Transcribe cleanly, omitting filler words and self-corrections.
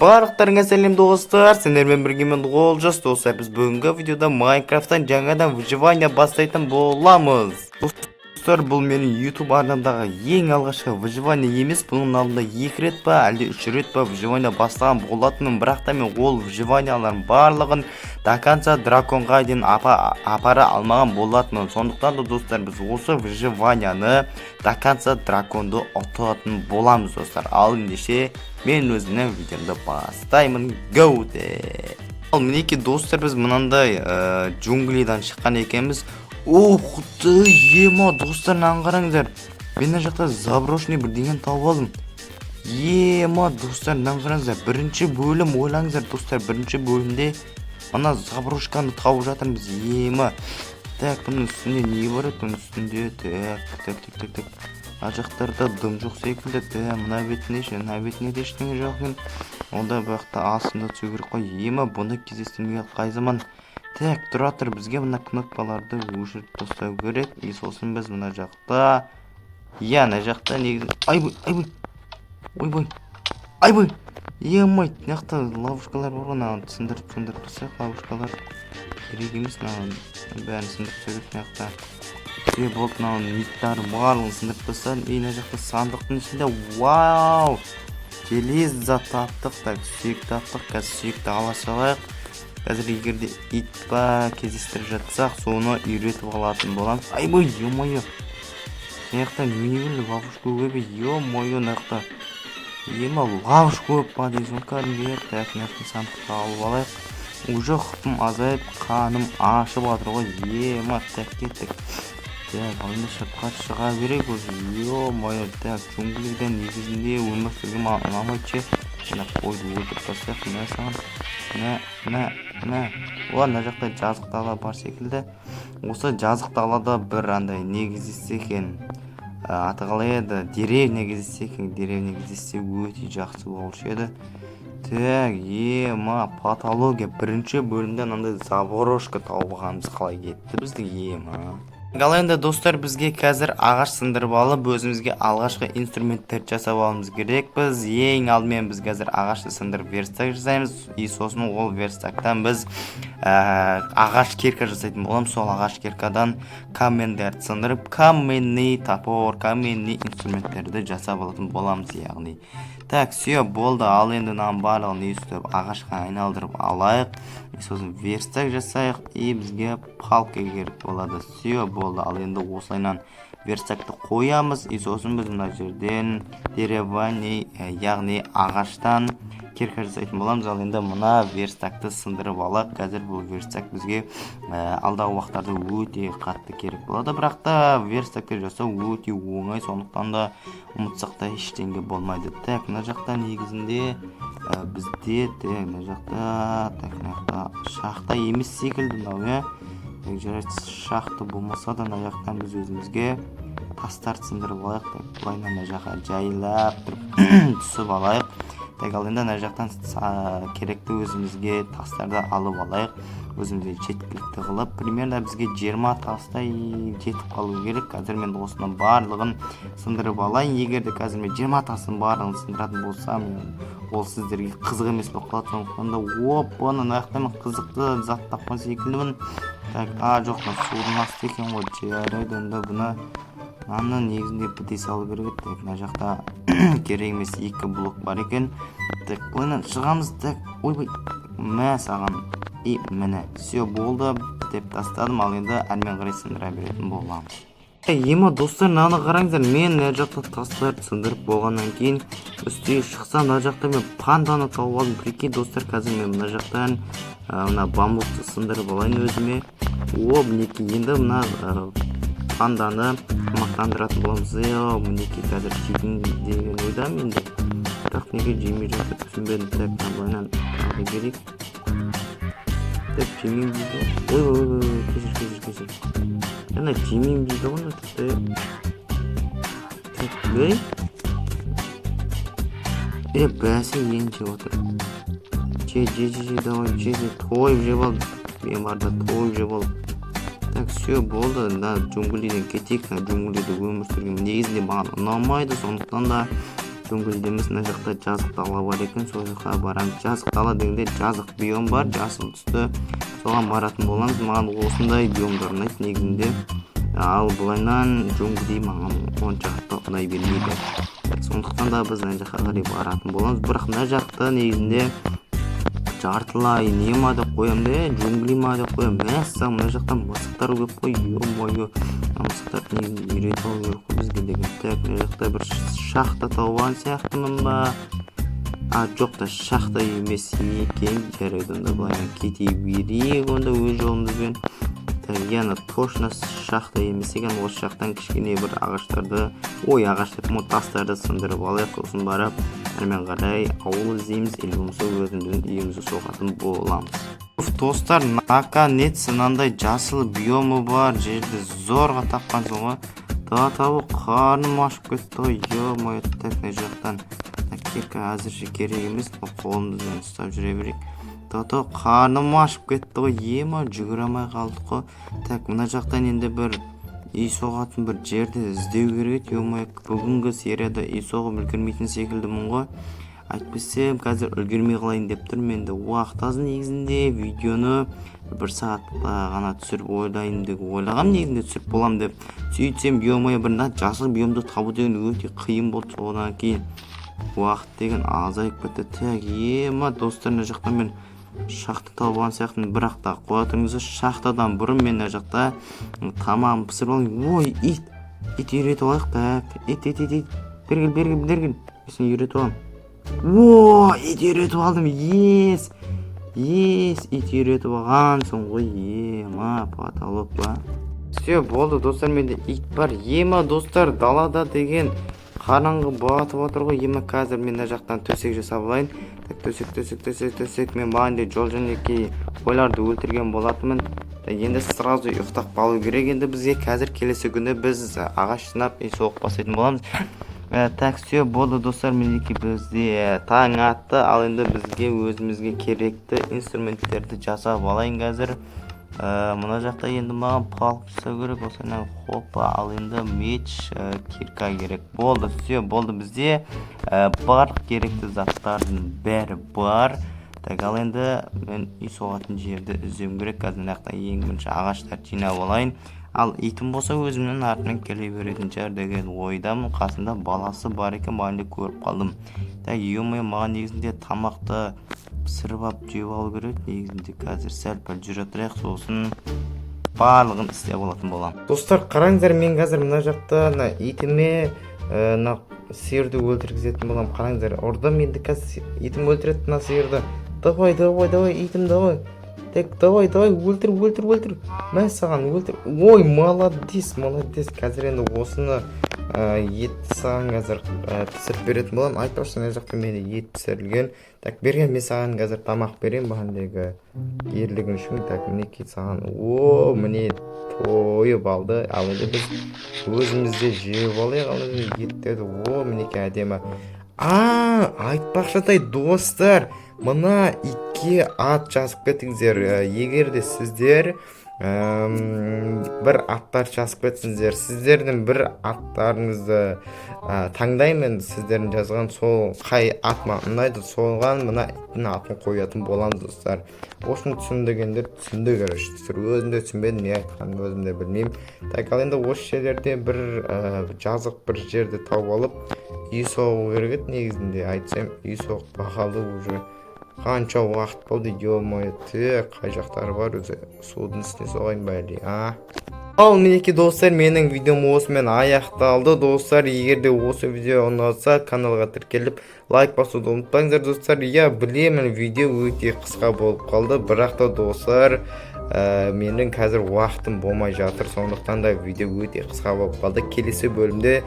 Барлықтарыңа сәлем достар, сендермен біргемен Олжас достар. Біз бүгінгі видеода Майнкрафттан жаңадан выживание бастайтын боламыз. Достар, бұл менің YouTube арнамдағы ең алғашқы выживание емес, бұның алдында 2 рет па, әлде 3 рет па выживание бастаған болатынмын, бірақ та мен ол выживаниялардың барлығын до конца драконға дейін апара алмаған болатынмын. Сондықтан да достар, біз осы выживанияны до конца драконды ұтатын боламыз достар. Ал ендеше мен өзімнің видеомды бастаймын. Go де. Ал мінеки достар, біз мынандай джунглидан шыққан екенбіз. Ух ты, ема достар, қараңыздар. Мен жақта заброшенный бірдеңені тауып алдым. Ема достар, қараңыздар. Бірінші бөлім, ойлаңыздар достар, бірінші бөлімде ана заброшканы тауып жатырмыз. Ема. Так, бұның үстінде не бар еді? Бұның үстінде так. Ажақтарда дым жоқ секілді. Мына бетіне де ештеңе жоқ екен. Онда бақта астында түсу керек қой. Ема, бұны кездестірмеген қай заман. Так, тұра тұр, бізге мына кнопкаларды өшіріп тастау керек. Сосын біз мына жақта, мына жақта негізі, айбой, емай, мынақта ловушкалар бар ғой, сындырып тұрсақ, ловушкалар керек емес, бәрін сындырып түсіріп мынақта. Болды, миттары барлығын сындырып тастадым. Мына жақта сандықтың ішінде, вау, желез зат таптық, сүйек таптық, қазір сүйекті ала салайық. Қазір егерде ит па кездестіріп жатсақ, соны үйретіп алатын боламыз. Айбой, ё-моё. Мынақта мейлі ловушка көп, ё-моё, мынақта. Ема ловушка көп па дейсің кәдімгі. Так, мынақта сандықты алып алайық. Уже құпым азайып, қаным ашып жатыр ғой. Ема, так кеттік. Так, алында шыртқа шыға берейік уже. Ё-моё, так, джунглиден негізінде өмір сүргім ұнамайды. Мына қойды өлтіріп тастайық, мына саған. Мына жақта жазық дала бар секілді. Осы жазық далада бір андай не кездессе екен, аты қалай еді, деревня кездессе екен, деревня кездессе өте жақсы болушы еді. Так, ема, патология бірінші бөлімде мынандай заброшка тауып алғанымыз қалай кетті біздің, ема. Ал енді достар, бізге қазір ағаш сындырып алып, өзімізге алғашқы инструменттер жасап алуымыз керек. Біз ең алдымен біз қазір ағашты сындырып верстак жасаймыз. Сосын ол верстактан біз ағаш кирка жасайтын боламыз. Сол ағаш киркадан камендерді сындырып, каменный топор, каменный инструменттерді жасап алатын боламыз, яғни. Так, все, болды. Ал енді барлығын өстіп ағашқа айналдырып алайық. Сосын верстак жасайық, бізге палка керек болады. Все, болды. Ал енді осылайнан верстакты қоямыз. Сосын біз мына жерден деревянный, яғни ағаштан кирка жасайтын боламыз. Ал енді мына верстакты сындырып алайық. Қазір бұл верстак бізге алдағы уақыттарда өте қатты керек болады. Бірақ та верстакты жасау өте оңай, сондықтан да ұмытсақ та ештеңе болмайды. Так, мына жақта негізінде бізде мына жақта шахта емес секілді мынау, шахта болмаса да мына жақтан біз өзімізге тастарды сындырып алайық. Былайынан мына жаққа жайлап тұрып түсіп алайық. Так, ал енді мына жақтан керекті өзімізге тастарды алып алайық. Өзімізге жеткілікті қылып, примерно бізге 20 тастай жетіп қалу керек. Қазір мен осының барлығын сындырып алайын. Егерде қазір мен 20 тастың барлығын сындыратын болсам, ол сіздерге қызық емес болып қалады. Сондықтан да бұны аяқтан қызықты зат тапқан секілдімін. Так, жоқ, судың асты екен ғой, жарайды, онда бұны негізінде біте салу керек. Так, мына жақта керек емес 2 блок бар екен. Так, бұны шығамыз. Так, ойбай, мә саған. Міне, все болды, деп тастадым. Ал енді әрмен қарай сындыра беретін боламыз. Ема достар, мынаны қараңыздар, мен мына жақта тастарды сындырып болғаннан кейін үстіге шықсам, мына жақта мен панданы тауып алдым. Прикинь достар, қазір мен мына жақтан мына бамбукты сындырып алайын өзіме. Мінеки, енді мына панданы тамақтандыратын боламыз. Мінеки, қазір жейтін деген ойдам енді. Бірақ неге жемей жатыр, түсінбедім. Так, былайынан алу керек. Так, жемейм дейді. Ой, кешір. Яна жемейм дейді ғой, тіпті. Так, өй. Бәсі ең жеп отыр. Давай, тойып жеп алды. Мен барда тойып жеп алды. Так, все, болды. Джунглиден кетейік. Джунглиде өмір сүрген негізінде маған ұнамайды, сондықтан да дөңгелдеміз мына жақта жазық дала бар екен, сол жаққа барамыз. Жазық дала дегенде жазық биом бар, жасыл түсті, соған баратын боламыз. Маған осындай биомдар ұнайды негізінде, ал былайнан жөңгідей маған оншалықты ұнай бермейді. Сондықтан да біз мына жаққа қарай баратын боламыз. Бірақ мына жақта негізінде жартылай нема деп қоямын да, жөңгілей ма деп қоямын. Мәссаған, мына жақта мысықтар көп қой, ё-мойо. Мысықтар негізінде үйретіп алу керек қой бізге деген. Мына жақта бір шахта тауған сияқтымын ба? Жоқ та шахта емес екен. Жарайды, онда былайынан кете берейік онда өз жолымызбен. Яғни точно шахта емес екен. Осы жақтан кішкене бір ағаштарды, ағаш деп тастарды сындырып алайық, сосын барып әрмен қарай ауыл іздейміз, или болмаса өзіміздің үйімізді соғатын боламыз. Достар, наконец мынандай жасыл биомы бар жерді зорға тапқансың ғой. Табы қарным ашып кетті ғой, ё-мойо. Мына жақтан кирка әзірше керек емес, қолымызбен ұстап жүре берейік. Қарным ашып кетті ғой, ема жүгіре алмай қалдық қой. Мына жақтан енді бір үй соғатын бір жерді іздеу керек. Ё-мойо, бүгінгі серияда үй соғып үлгермейтін секілдімін ғой. Айтпасам қазір үлгермей қалайын деп тұрмын. Енді уақыт аз негізінде видеоны 1 сағатқа ғана түсіріп ойлайын деп ойлағам, негізінде түсіріп болам деп. Сөйтсем ё-мойо, бір жасыл биомды табу деген өте қиын болды. Содан кейін уақыт деген азайып кетті. Ема достар, мына жақтан мен шахта тауған сияқтын, бірақ та қоя тұрыңыздар, шахтадан бұрын мен мына жақта тамағын пісіріп алайын. Ой, ит үйретіп алайық. Ит. Бергіл. Сен үйретіп алам. Ит үйретіп алдым. Ес, ит үйретіп алғансың ғой. Ема, потолок ба. Все, болды достар, менде ит бар. Ема достар, далада деген қараңғы батып отыр ғой. Ема қазір мен мына жақтан төсек жасап алайын. Төсек. Мен бағында жол жөнекей ойларды өлтірген болатынмын. Енді сразу ұйықтап қалу керек. Енді бізге қазір келесі күні біз ағаш жинап соғып бастайтын боламыз. Все болды достар, мінекей бізде таң атты. Ал енді бізге өзімізге керекті инструменттерді жасап алайын қазір. Мына жақта енді маған палпса керек, осынан хопа, ал енді меч, кирка керек. Болды, все, болды, бізде бар керекті заттардың бәрі бар. Ал енді мен үй соғатын жерді іздеуім керек. Қазір мынаяқта ең бірінші ағаштар жинап алайын. Ал итім болса өзімнің артынан келе беретін шығар деген ойдамын. Қасында баласы бар екен, бағында көріп қалдым. Ё-мойо, маған негізінде тамақты пісіріп алып жеп алу керек. Негізінде қазір сәл-пәл жүре тұрайық, сосын барлығын істеп алатын болам. Достар, қараңыздар, мен қазір мына жақта итіме сиырды өлтіргізетін болам. Қараңыздар, орда менді қазір итім өлтіреді мына сиырды. Давай, итім, давай. Давай, өлтір. Мен саған өлтір. Ой, молодец. Қазір енді осыны ет саған қазір пісіріп беретін болам. Айтпақшы, мына жақта менде ет пісірілген. Берген, мен саған қазір тамақ берем бағандегі ерлігің үшін. Мінекей саған. Міне тойып алды. Ал енді біз өзімізде жеп алайық. Ал енді еттерді. Мінекей әдемі. Айтпақшыдай достар, мына итке ат жазып кетіңіздер. Егер де сіздер бір аттар жазып кетсіңіздер, сіздердің бір аттарыңызды таңдаймын. Сіздердің жазған сол қай атма ұнайды, соған мына иттің атын қоятын боламыз достар. Осыны түсіндігендер түсінді, өзімде түсінбедім, не айтқанын өзімде білмеймін. Ал енді осы жерлерде бір жазық бір жерді тауып алып үй соғу керек. Негізінде айтсам, үй соғып бақалды уже қанша уақыт болды. Ё-мойо, қай жақтары бар, өзі судың үстіне соғайын ба әлде. Ал мінекей достар, менің видеом осымен аяқталды. Достар, егер де осы видео ұнаса, каналға тіркеліп лайк басуды ұмытпаңыздар достар. Білемін, видео өте қысқа болып қалды, бірақ та достар, менің қазір уақытым болмай жатыр, сондықтан да видео өте қысқа болып қалды. Келесі бөлімде